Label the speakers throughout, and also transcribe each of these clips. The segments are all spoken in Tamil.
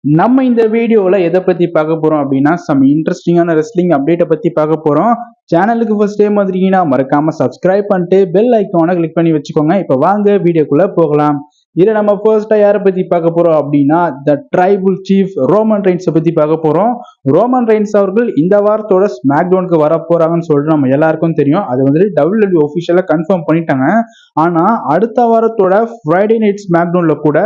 Speaker 1: நம்ம இந்த வீடியோல எதை பத்தி பார்க்க போறோம் அப்படின்னா சம் இன்ட்ரெஸ்டிங்கான ரெஸ்லிங் அப்டேட்டை பத்தி பார்க்க போறோம். சேனலுக்கு ஃபர்ஸ்ட் டைம் வந்தீங்கன்னா மறக்காம சப்ஸ்கிரைப் பண்ணிட்டு பெல் ஐக்கானை கிளிக் பண்ணி வச்சுக்கோங்க. இப்போ வாங்க வீடியோக்குள்ள போகலாம். இதை நம்ம ஃபர்ஸ்டா யாரை பத்தி பார்க்க போறோம் அப்படின்னா த ட்ரைபல் சீஃப் ரோமன் ரெயின்ஸை பத்தி பார்க்க போறோம். ரோமன் ரெயின்ஸ் அவர்கள் இந்த வாரத்தோட ஸ்மாக் டவுனுக்கு வர போறாங்கன்னு சொல்லிட்டு நம்ம எல்லாருக்கும் தெரியும். அது வந்துட்டு WWE ஒஃபிஷியலா கன்ஃபார்ம் பண்ணிட்டாங்க. ஆனா அடுத்த வாரத்தோட ஃப்ரைடே நைட் ஸ்மாக் டவுன்ல கூட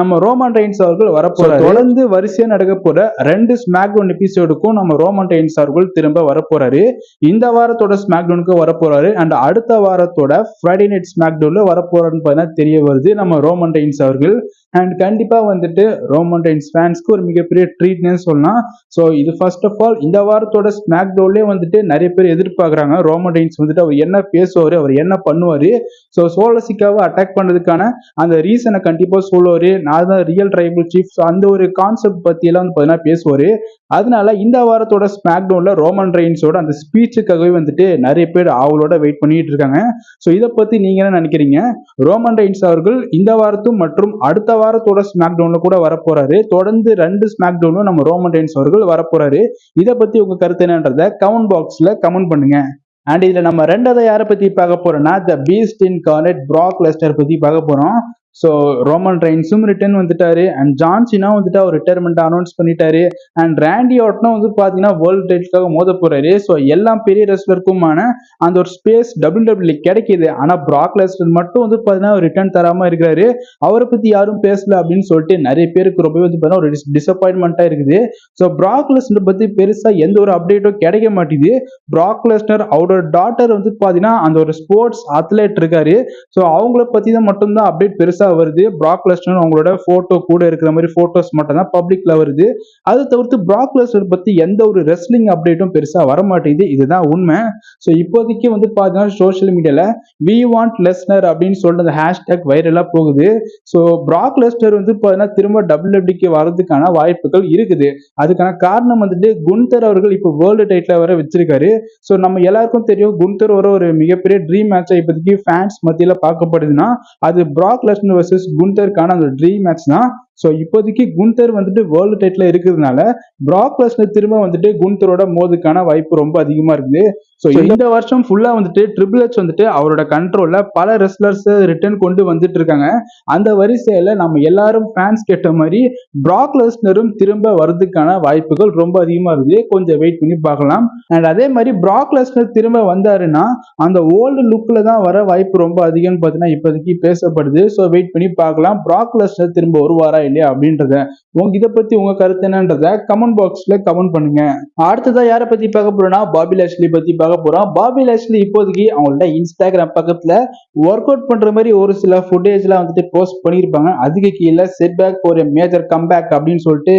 Speaker 1: நம்ம ரோமன் ரெயின்ஸ் அவர்கள் வரப்போறாரு. தொடர்ந்து வரிசையா நடக்க போற 2 ஸ்மாக் டவுன் எபிசோடுக்கும் நம்ம ரோமன் ரெயின்ஸ் அவர்கள் திரும்ப வரப்போறாரு. இந்த வாரத்தோட ஸ்மாக் டவுனுக்கு வரப்போறாரு அண்ட் அடுத்த வாரத்தோட ஃப்ரைடே நைட் ஸ்மாக் டவுன்ல வரப்போறாருன்னு பார்த்தா தெரிய வருது நம்ம ரோமன் ரெயின்ஸ் அவர்கள். அண்ட் கண்டிப்பா வந்துட்டு ரோமன் ரெயின்ஸ் ஃபேன்ஸ்க்கு ஒரு மிகப்பெரிய ட்ரீட்னு சொல்லலாம். ஸோ இது ஃபர்ஸ்ட் ஆஃப் ஆல் இந்த வாரத்தோட ஸ்மாக் டவுன்லேயே வந்துட்டு நிறைய பேர் எதிர்பார்க்குறாங்க ரோமன் ரெயின்ஸ் வந்துட்டு அவர் என்ன பேசுவாரு, அவர் என்ன பண்ணுவாரு, ஸோ சோலசிக்காவை அட்டாக் பண்ணதுக்கான அந்த ரீசனை கண்டிப்பா சொல்லுவாரு. நான் தான் ரியல் ட்ரைபல் சீஃப், அந்த ஒரு கான்செப்ட் பத்தி எல்லாம் வந்து பார்த்தீங்கன்னா பேசுவாரு. அதனால இந்த வாரத்தோட ஸ்மாக் டவுன்ல ரோமன் ரெயின்ஸோட அந்த ஸ்பீச்சுக்காகவே வந்துட்டு நிறைய பேர் அவளோட வெயிட் பண்ணிட்டு இருக்காங்க. ஸோ இதை பத்தி நீங்க என்ன நினைக்கிறீங்க? ரோமன் ரெயின்ஸ் அவர்கள் இந்த வாரத்தும் மற்றும் அடுத்த வாரத்தோட ஸ்மாக் டவுன்ல கூட வரப்போறாரு. தொடர்ந்து 2 ஸ்மாக் டவுனும் நம்ம ரோமன் ரெயின்ஸ் அவர்கள் வரப்போறாரு. இதை பத்தி உங்க கருத்து என்னன்றத கமெண்ட் பாக்ஸ்ல கமெண்ட் பண்ணுங்க. அண்ட் இதுல நம்ம ரெண்டாவது யாரை பத்தி பார்க்க போறோம்னா த பீஸ்ட் இன்கார்னேட் பிராக் லெஸ்னர் பத்தி பார்க்க போறோம். ஸோ ரோமன் ரெயின்ஸும் ரிட்டர்ன் வந்துட்டாரு அண்ட் ஜான் சீனா வந்துட்டு அவர் ரிட்டையர்மெண்ட் அனௌன்ஸ் பண்ணிட்டாரு. அண்ட் ராண்டி ஆர்டனும் வந்து பாத்தீங்கன்னா வேர்ல்டு டைட்டிலுக்காக மோத போறாரு. ஸோ எல்லா பெரிய ரெஸ்லருக்குமான அந்த ஒரு ஸ்பேஸ் WWE கிடைக்குது. ஆனா பிராக் லெஸ்னர் மட்டும் வந்து பாத்தீங்கன்னா ரிட்டர்ன் தராம இருக்கிறாரு. அவரை பத்தி யாரும் பேசல அப்படின்னு சொல்லிட்டு நிறைய பேருக்கு ரொம்ப வந்து பாத்தீங்கன்னா ஒரு டிசப்பாயின்மெண்டா இருக்குது. ஸோ பிராக் லெஸ்னர் பத்தி பெருசா எந்த ஒரு அப்டேட்டும் கிடைக்க மாட்டேங்குது. பிராக் லெஸ்னர் அவரோட டாட்டர் வந்து பாத்தீங்கன்னா அந்த ஒரு ஸ்போர்ட்ஸ் அத்லெட் இருக்காரு. ஸோ அவங்கள பத்தி தான் மட்டும்தான் அப்டேட் பெருசா வருது. பிராக் லெஸ்னர் அவங்களோட போட்டோ கூட இருக்கிற மாதிரி போட்டோஸ் மட்டும் தான் பப்ளிக்ல வருது. அது தவிர்த்து பிராக் லெஸ்னர் பத்தி எந்த ஒரு ரெஸ்லிங் அப்டேட்டும் பெருசா வர மாட்டேங்குது. இதுதான் உண்மை. ஸோ இப்போதைக்கு வந்து பாத்தீங்கன்னா சோசியல் மீடியால வி வாண்ட் லெஸ்னர் அப்படின்னு சொல்லிட்டு அந்த ஹேஷ்டேக் வைரலா போகுது. ஸோ பிராக் லெஸ்னர் வந்து பாத்தீங்கன்னா திரும்ப WWE வரதுக்கான வாய்ப்புகள் இருக்குது. அதுக்கான காரணம் வந்துட்டு குன்தர் அவர்கள் இப்போ வேர்ல்டு டைட்டில் வர வச்சிருக்காரு. ஸோ நம்ம எல்லாருக்கும் தெரியும் குன்தர் ஒரு மிகப்பெரிய ட்ரீம் மேட்சா இப்போதைக்கு ஃபேன்ஸ் மத்தியில பார்க்கப்படுதுன்னா அது பிராக் லெஸ்னர் வர்சஸ் குன்தருக்கான அந்த ட்ரீம் மேட்ச் தான். ஸோ இப்போதைக்கு குன்தர் வந்துட்டு வேர்ல்டு டைட்டில் இருக்கிறதுனால பிராக் லெஸ்னர் திரும்ப வந்துட்டு குன்தரோட மோதுக்கான வாய்ப்பு ரொம்ப அதிகமா இருக்குது. ஸோ இந்த வருஷம் ஃபுல்லா வந்துட்டு ட்ரிபிள் எச் வந்துட்டு அவரோட கண்ட்ரோல்ல பல ரெஸ்லர்ஸ் ரிட்டர்ன் கொண்டு வந்துட்டு இருக்காங்க. அந்த வரிசையில நம்ம எல்லாரும் ஃபேன்ஸ் கேட்ட மாதிரி பிராக் லெஸ்னரும் திரும்ப வரதுக்கான வாய்ப்புகள் ரொம்ப அதிகமா இருக்குது. கொஞ்சம் வெயிட் பண்ணி பார்க்கலாம். அண்ட் அதே மாதிரி பிராக் லெஸ்னர் திரும்ப வந்தாருன்னா அந்த ஓல்டு லுக்ல தான் வர வாய்ப்பு ரொம்ப அதிகம்னு பார்த்தீங்கன்னா இப்போதைக்கு பேசப்படுது. ஸோ வெயிட் பண்ணி பார்க்கலாம் பிராக் லெஸ்னர் திரும்ப வருவாரா இல்லையா அப்படின்றத. இதை பத்தி உங்க கருத்து என்னன்றத கமெண்ட் பாக்ஸ்ல கமெண்ட் பண்ணுங்க. அடுத்ததா யாரை பத்தி பார்க்க போறோம்னா பாபி லாஷ்லி பத்தி பார்க்க போறோம். பாபி லாஷ்லி இப்போதைக்கு அவங்களோட இன்ஸ்டாகிராம் பக்கத்துல ஒர்க் அவுட் பண்ற மாதிரி ஒரு சில ஃபுட்டேஜ்லாம் வந்துட்டு போஸ்ட் பண்ணியிருப்பாங்க. அதுக்கு கீழே setback for a major comeback அப்படின்னு சொல்லிட்டு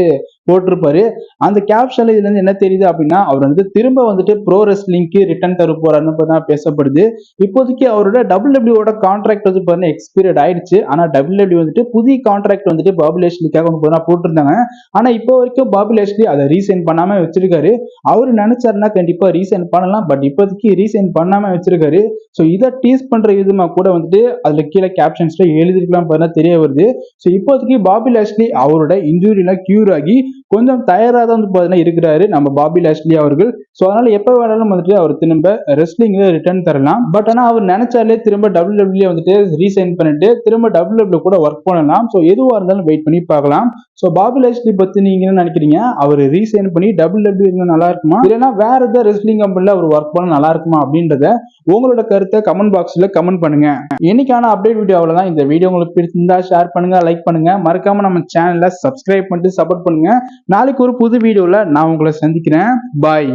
Speaker 1: போட்டிருப்பாரு. அந்த கேப்ஷன்ல இதுல இருந்து என்ன தெரியுது அப்படின்னா அவர் வந்து திரும்ப வந்துட்டு ப்ரோ ரெஸ்லிங்க்கு ரிட்டர்ன் தர போறாருன்னு பேசப்படுது. இப்போதைக்கு அவரோட WWE கான்ட்ராக்ட் வந்து பாத்தீங்கன்னா எக்ஸ்பீரியட் ஆயிடுச்சு. ஆனா WWE வந்துட்டு புதிய கான்ட்ராக்ட் வந்துட்டு பாபி லாஷ்லிக்காக போட்டிருந்தாங்க. ஆனா இப்போ வரைக்கும் பாபி லாஷ்லி அதை ரீசைன் பண்ணாம வச்சிருக்காரு. அவரு நினைச்சாருன்னா கண்டிப்பா ரீசைன் பண்ணலாம். பட் இப்போதைக்கு ரீசைன் பண்ணாம வச்சிருக்காரு. ஸோ இதை டீஸ் பண்ற விதமா கூட வந்துட்டு அதுல கீழே கேப்ஷன்ஸ்ல எழுதிருக்கலாம் தெரிய வருது. ஸோ இப்போதைக்கு பாபி லாஷ்லி அவரோட இன்ஜூரியில கியூர் ஆகி கொஞ்சம் தயாராக தான் வந்து இருக்கிறாரு நம்ம பாபி லாஷ்லி அவர்கள். ஸோ அதனால எப்போ வேணாலும் வந்துட்டு அவர் திரும்ப ரெஸ்லிங்ல ரிட்டர்ன் தரலாம். பட் ஆனால் அவர் நினைச்சாலே திரும்ப WWE வந்துட்டு ரீசைன் பண்ணிட்டு திரும்ப WWE கூட ஒர்க் பண்ணலாம். ஸோ எதுவாக இருந்தாலும் வெயிட் பண்ணி பார்க்கலாம். ஸோ பாபி லாஷ்லி பத்தி நீங்க என்ன நினைக்கிறீங்க? அவர் ரீசைன் பண்ணி WWE இருந்தா நல்லா இருக்குமா, இல்லைன்னா வேற ஏதாவது ரெஸ்லிங் கம்பெனில அவர் ஒர்க் பண்ண நல்லா இருக்குமா அப்படின்றத உங்களோட கருத்தை கமெண்ட் பாக்ஸ்ல கமெண்ட் பண்ணுங்க. இன்னைக்கான அப்டேட் வீடியோ அவ்வளவுதான். இந்த வீடியோ உங்களுக்கு பிடிச்சிருந்தா ஷேர் பண்ணுங்க, லைக் பண்ணுங்க, மறக்காம நம்ம சேனலை சப்ஸ்கிரைப் பண்ணிட்டு சப்போர்ட் பண்ணுங்க. நாளைக்கு ஒரு புது வீடியோல நான் உங்களை சந்திக்கிறேன். பாய்.